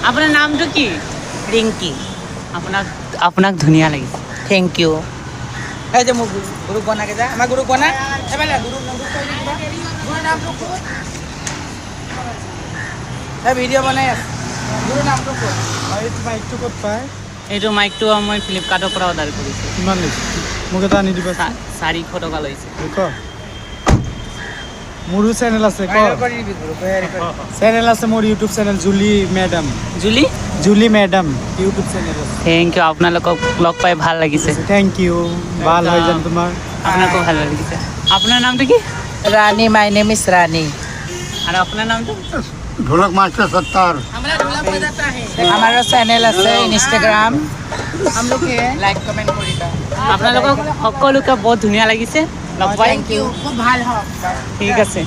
আপোনাৰ নামটো কি? ৰিংকি। আপোনাক ধুনীয়া লাগিছে। Thank you. এই যে মোৰ গ্ৰুপ বনাকে যা আমাৰ গ্ৰুপ বনা এবাৰ গ্ৰুপ নামটো এই ভিডিঅ' বনাই আছে গুৰু নামটো ক'ত মাইকটো ক'ত পায় এইটো মাইকটো মই ফ্লিপকাৰ্টৰ পৰা অৰ্ডাৰ কৰিছোঁ। কিমান লৈছে মোক এটা আনি দিবা 400 টকা লৈছে। ক মোৰো চেনেল আছে ক চেনেল আছে মোৰ ইউটিউব চেনেল জুলি মেডাম ইউটিউব চেনেল আছে। থেংক ইউ, আপোনালোকক লগ পাই ভাল লাগিছে। থেংক ইউ ভাল হয় যেন তোমাৰ আপোনাকো ভাল লাগিছে। আপোনাৰ নামটো কি? रानी माय नेम इज रानी। আৰু আপোনাৰ নামটো? ढोलक मास्टर 70। हमारा चैनल আছে ইনষ্টাগ্ৰাম हम लोग के लाइक कमेंट কৰিবা। আপোনালোকক সকলোকে বহুত ধুনীয়া লাগিছে লগ পাই। থ্যাংক ইউ খুব ভাল হওক। ঠিক আছে।